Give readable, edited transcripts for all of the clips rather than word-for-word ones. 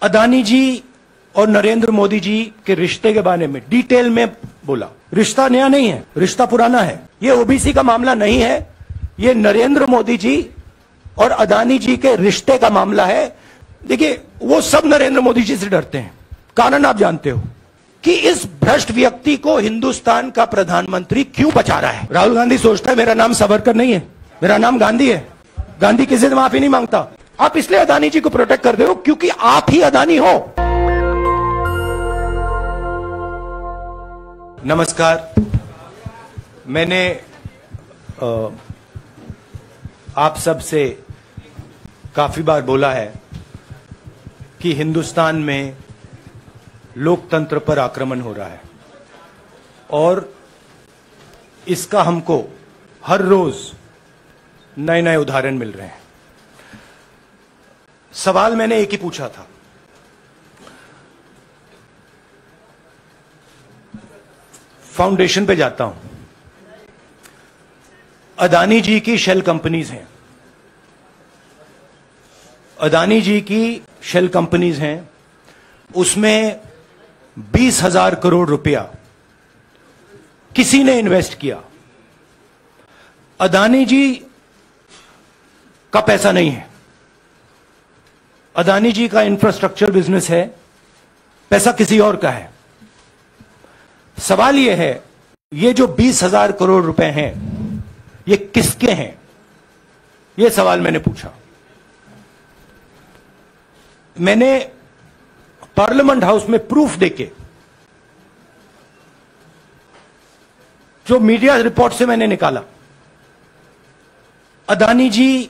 अदानी जी और नरेंद्र मोदी जी के रिश्ते के बारे में डिटेल में बोला। रिश्ता नया नहीं है, रिश्ता पुराना है। ये ओबीसी का मामला नहीं है, ये नरेंद्र मोदी जी और अदानी जी के रिश्ते का मामला है। देखिए, वो सब नरेंद्र मोदी जी से डरते हैं। कारण आप जानते हो कि इस भ्रष्ट व्यक्ति को हिंदुस्तान का प्रधानमंत्री क्यों बचा रहा है। राहुल गांधी सोचता है मेरा नाम सावरकर नहीं है, मेरा नाम गांधी है, गांधी किसी से माफी नहीं मांगता। आप इसलिए अदानी जी को प्रोटेक्ट कर रहे हो क्योंकि आप ही अदानी हो। नमस्कार, मैंने आप सब से काफी बार बोला है कि हिंदुस्तान में लोकतंत्र पर आक्रमण हो रहा है और इसका हमको हर रोज नए नए उदाहरण मिल रहे हैं। सवाल मैंने एक ही पूछा था, फाउंडेशन पे जाता हूं, अदानी जी की शेल कंपनीज हैं, अदानी जी की शेल कंपनीज हैं, उसमें 20,000 करोड़ रुपया किसी ने इन्वेस्ट किया। अदानी जी का पैसा नहीं है, अदानी जी का इंफ्रास्ट्रक्चर बिजनेस है, पैसा किसी और का है। सवाल यह है, ये जो 20,000 करोड़ रुपए हैं ये किसके हैं? यह सवाल मैंने पूछा। मैंने पार्लियामेंट हाउस में प्रूफ देके, जो मीडिया रिपोर्ट से मैंने निकाला, अदानी जी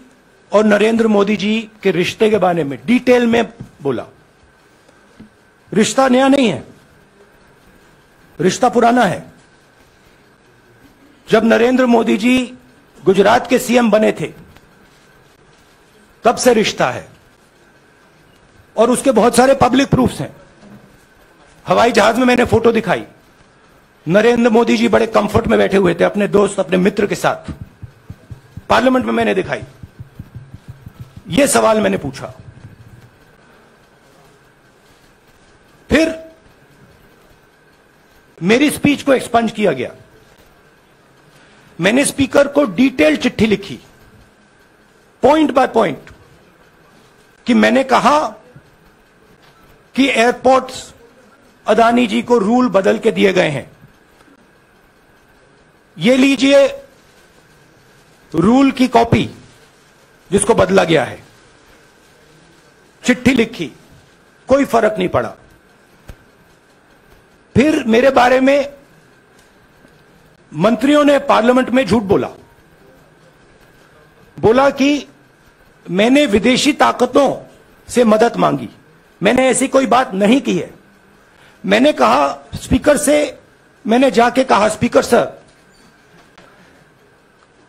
और नरेंद्र मोदी जी के रिश्ते के बारे में डिटेल में बोला। रिश्ता नया नहीं है, रिश्ता पुराना है। जब नरेंद्र मोदी जी गुजरात के सीएम बने थे तब से रिश्ता है और उसके बहुत सारे पब्लिक प्रूफ्स हैं। हवाई जहाज में मैंने फोटो दिखाई, नरेंद्र मोदी जी बड़े कंफर्ट में बैठे हुए थे अपने दोस्त, अपने मित्र के साथ। पार्लियामेंट में मैंने दिखाई। यह सवाल मैंने पूछा। फिर मेरी स्पीच को एक्सपंज किया गया। मैंने स्पीकर को डिटेल चिट्ठी लिखी, पॉइंट बाय पॉइंट, कि मैंने कहा कि एयरपोर्ट्स अदानी जी को रूल बदल के दिए गए हैं। ये लीजिए रूल की कॉपी जिसको बदला गया है। चिट्ठी लिखी, कोई फर्क नहीं पड़ा। फिर मेरे बारे में मंत्रियों ने पार्लियामेंट में झूठ बोला कि मैंने विदेशी ताकतों से मदद मांगी। मैंने ऐसी कोई बात नहीं की है। मैंने कहा स्पीकर से, मैंने जाके कहा स्पीकर सर,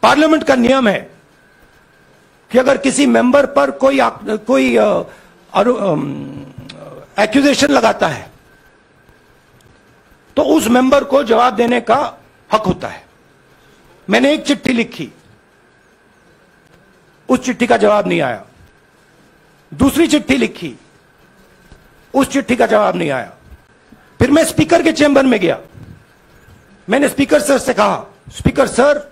पार्लियामेंट का नियम है कि अगर किसी मेंबर पर कोई एक्यूजेशन लगाता है तो उस मेंबर को जवाब देने का हक होता है। मैंने एक चिट्ठी लिखी, उस चिट्ठी का जवाब नहीं आया। दूसरी चिट्ठी लिखी, उस चिट्ठी का जवाब नहीं आया। फिर मैं स्पीकर के चेंबर में गया। मैंने स्पीकर सर से कहा, स्पीकर सर,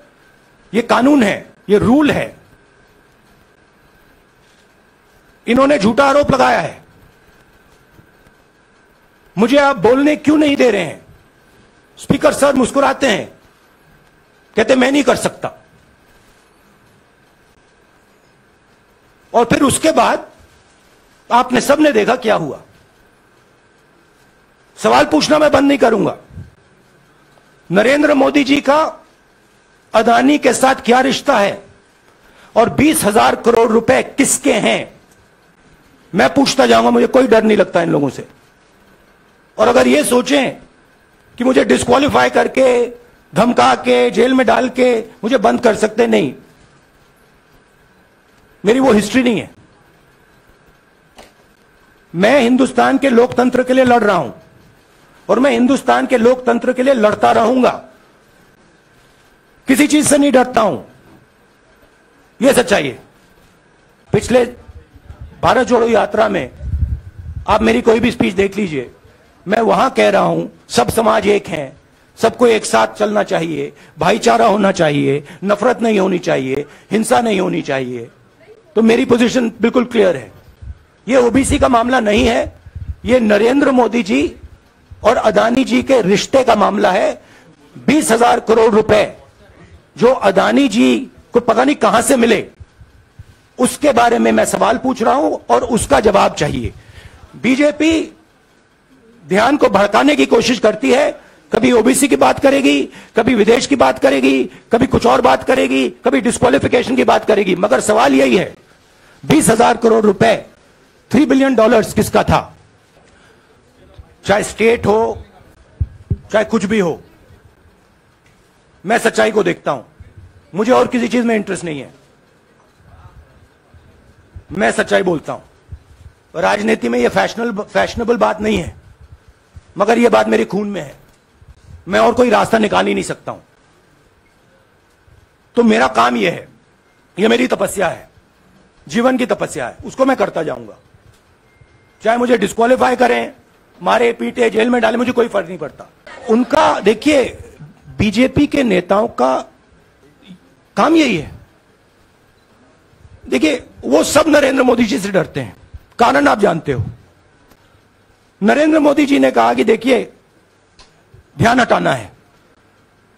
यह कानून है, यह रूल है, इन्होंने झूठा आरोप लगाया है, मुझे आप बोलने क्यों नहीं दे रहे हैं? स्पीकर सर मुस्कुराते हैं, कहते मैं नहीं कर सकता। और फिर उसके बाद आपने सबने देखा क्या हुआ। सवाल पूछना मैं बंद नहीं करूंगा। नरेंद्र मोदी जी का अदानी के साथ क्या रिश्ता है और 20,000 करोड़ रुपए किसके हैं, मैं पूछता जाऊंगा। मुझे कोई डर नहीं लगता इन लोगों से। और अगर ये सोचें कि मुझे डिस्क्वालीफाई करके, धमका के, जेल में डाल के मुझे बंद कर सकते, नहीं, मेरी वो हिस्ट्री नहीं है। मैं हिंदुस्तान के लोकतंत्र के लिए लड़ रहा हूं और मैं हिंदुस्तान के लोकतंत्र के लिए लड़ता रहूंगा। किसी चीज से नहीं डरता हूं, यह सच्चाई है। पिछले भारत जोड़ो यात्रा में आप मेरी कोई भी स्पीच देख लीजिए, मैं वहां कह रहा हूं सब समाज एक हैं, सबको एक साथ चलना चाहिए, भाईचारा होना चाहिए, नफरत नहीं होनी चाहिए, हिंसा नहीं होनी चाहिए। तो मेरी पोजीशन बिल्कुल क्लियर है। ये ओबीसी का मामला नहीं है, ये नरेंद्र मोदी जी और अदानी जी के रिश्ते का मामला है। 20,000 करोड़ रुपए जो अदानी जी को पता नहीं कहां से मिले, उसके बारे में मैं सवाल पूछ रहा हूं और उसका जवाब चाहिए। बीजेपी ध्यान को भड़काने की कोशिश करती है, कभी ओबीसी की बात करेगी, कभी विदेश की बात करेगी, कभी कुछ और बात करेगी, कभी डिस्क्वालिफिकेशन की बात करेगी, मगर सवाल यही है 20,000 करोड़ रुपए, $3 बिलियन किसका था? चाहे स्टेट हो, चाहे कुछ भी हो, मैं सच्चाई को देखता हूं, मुझे और किसी चीज में इंटरेस्ट नहीं है, मैं सच्चाई बोलता हूं। राजनीति में यह फैशनेबल बात नहीं है, मगर यह बात मेरे खून में है, मैं और कोई रास्ता निकाल ही नहीं सकता हूं। तो मेरा काम यह है, यह मेरी तपस्या है, जीवन की तपस्या है, उसको मैं करता जाऊंगा। चाहे मुझे डिस्क्वालीफाई करें, मारे पीटे, जेल में डाले, मुझे कोई फर्क नहीं पड़ता। उनका देखिए, बीजेपी के नेताओं का काम यही है। देखिए, वो सब नरेंद्र मोदी जी से डरते हैं, कारण आप जानते हो। नरेंद्र मोदी जी ने कहा कि देखिए ध्यान हटाना है।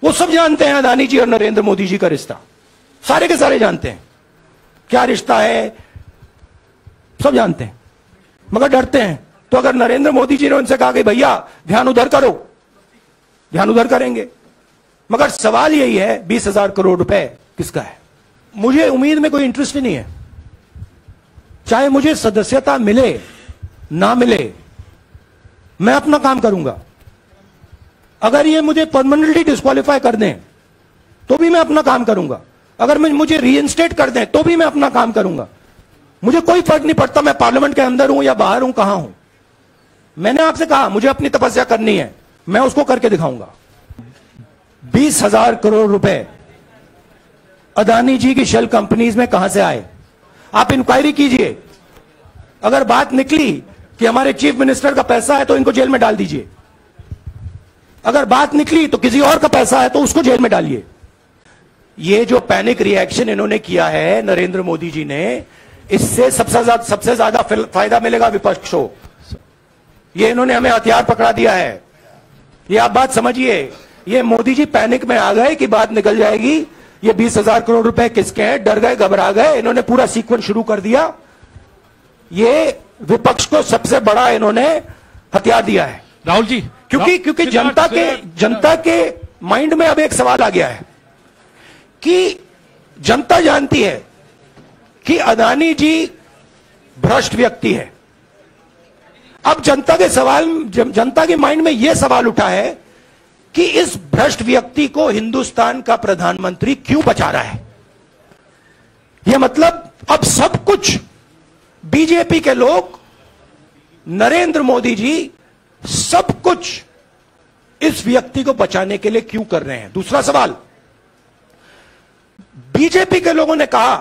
वो सब जानते हैं अदानी जी और नरेंद्र मोदी जी का रिश्ता, सारे के सारे जानते हैं क्या रिश्ता है, सब जानते हैं, मगर डरते हैं। तो अगर नरेंद्र मोदी जी ने उनसे कहा कि भैया ध्यान उधर करो, ध्यान उधर करेंगे। मगर सवाल यही है 20,000 करोड़ रुपए किसका है? मुझे उम्मीद में कोई इंटरेस्ट ही नहीं है, चाहे मुझे सदस्यता मिले ना मिले, मैं अपना काम करूंगा। अगर ये मुझे परमानेंटली डिस्क्वालीफाई कर दें तो भी मैं अपना काम करूंगा, अगर मुझे रीइंस्टेट कर दें तो भी मैं अपना काम करूंगा। मुझे कोई फर्क नहीं पड़ता मैं पार्लियामेंट के अंदर हूं या बाहर हूं, कहां हूं। मैंने आपसे कहा मुझे अपनी तपस्या करनी है, मैं उसको करके दिखाऊंगा। 20,000 करोड़ रुपए अदानी जी की शेल कंपनीज में कहां से आए? आप इंक्वायरी कीजिए। अगर बात निकली कि हमारे चीफ मिनिस्टर का पैसा है तो इनको जेल में डाल दीजिए, अगर बात निकली तो किसी और का पैसा है तो उसको जेल में डालिए। ये जो पैनिक रिएक्शन इन्होंने किया है नरेंद्र मोदी जी ने, इससे सबसे ज्यादा फायदा मिलेगा विपक्ष को। ये इन्होंने हमें हथियार पकड़ा दिया है, ये आप बात समझिए। ये मोदी जी पैनिक में आ गए कि बात निकल जाएगी, ये 20,000 करोड़ रुपए किसके हैं, डर गए, घबरा गए, इन्होंने पूरा सीक्वेंस शुरू कर दिया। ये विपक्ष को सबसे बड़ा इन्होंने हथियार दिया है राहुल जी, क्योंकि जनता के माइंड में अब एक सवाल आ गया है कि जनता जानती है कि अदानी जी भ्रष्ट व्यक्ति है। अब जनता के माइंड में यह सवाल उठा है कि इस भ्रष्ट व्यक्ति को हिंदुस्तान का प्रधानमंत्री क्यों बचा रहा है। यह मतलब अब सब कुछ बीजेपी के लोग, नरेंद्र मोदी जी सब कुछ इस व्यक्ति को बचाने के लिए क्यों कर रहे हैं। दूसरा सवाल, बीजेपी के लोगों ने कहा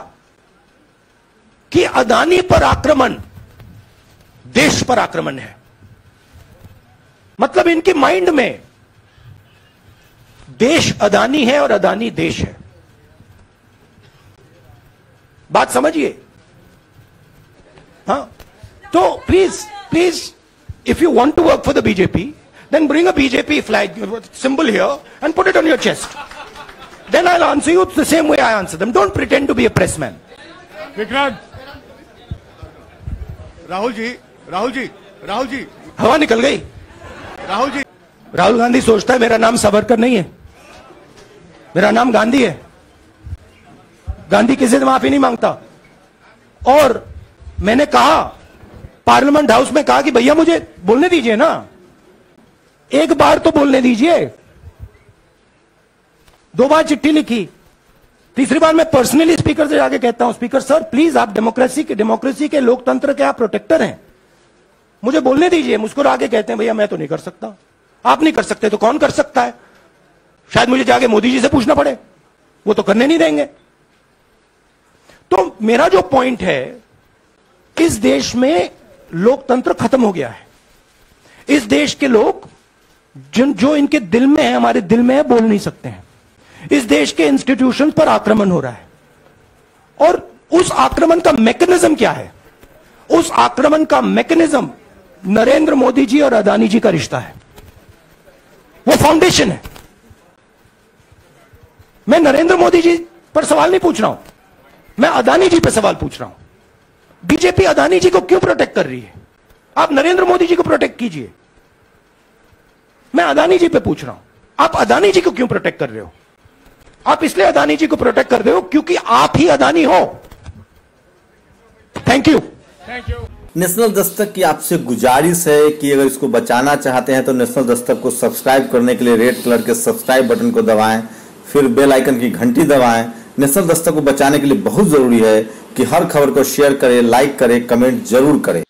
कि अदानी पर आक्रमण देश पर आक्रमण है। मतलब इनके माइंड में देश अदानी है और अदानी देश है। बात समझिए। हाँ, तो please if you want to work for the BJP, then bring a BJP flag symbol here and put it on your chest. Then I'll answer you the same way I answer them. Don't pretend to be a press man. Vikrant, Rahul ji, हवा निकल गई। राहुल गांधी सोचता है मेरा नाम सावरकर नहीं है, मेरा नाम गांधी है। गांधी किसी से माफी नहीं मांगता। और मैंने कहा, पार्लियामेंट हाउस में कहा कि भैया मुझे बोलने दीजिए ना, एक बार तो बोलने दीजिए। 2 बार चिट्ठी लिखी, तीसरी बार मैं पर्सनली स्पीकर से जाके कहता हूं, स्पीकर सर प्लीज, आप डेमोक्रेसी के लोकतंत्र के आप प्रोटेक्टर हैं, मुझे बोलने दीजिए। मुस्कुरा के कहते हैं भैया मैं तो नहीं कर सकता। आप नहीं कर सकते तो कौन कर सकता है? शायद मुझे जाके मोदी जी से पूछना पड़े, वो तो करने नहीं देंगे। तो मेरा जो पॉइंट है, इस देश में लोकतंत्र खत्म हो गया है। इस देश के लोग जो इनके दिल में है, हमारे दिल में है, बोल नहीं सकते हैं। इस देश के इंस्टीट्यूशन पर आक्रमण हो रहा है और उस आक्रमण का मैकेनिज्म क्या है? उस आक्रमण का मैकेनिज्म नरेंद्र मोदी जी और अदानी जी का रिश्ता है। वो फाउंडेशन है। मैं नरेंद्र मोदी जी पर सवाल नहीं पूछ रहा हूं, मैं अदानी जी पर सवाल पूछ रहा हूं। बीजेपी अदानी जी को क्यों प्रोटेक्ट कर रही है? आप नरेंद्र मोदी जी को प्रोटेक्ट कीजिए। मैं अदानी जी पे पूछ रहा हूं, आप अदानी जी को क्यों प्रोटेक्ट कर रहे हो? आप इसलिए अदानी जी को प्रोटेक्ट कर रहे हो क्योंकि आप ही अदानी हो। Thank you. नेशनल दस्तक की आपसे गुजारिश है कि अगर इसको बचाना चाहते हैं तो नेशनल दस्तक को सब्सक्राइब करने के लिए रेड कलर के सब्सक्राइब बटन को दबाएं, फिर बेल आइकन की घंटी दबाएं। नेशनल दस्तक को बचाने के लिए बहुत जरूरी है कि हर खबर को शेयर करें, लाइक करें, कमेंट जरूर करें।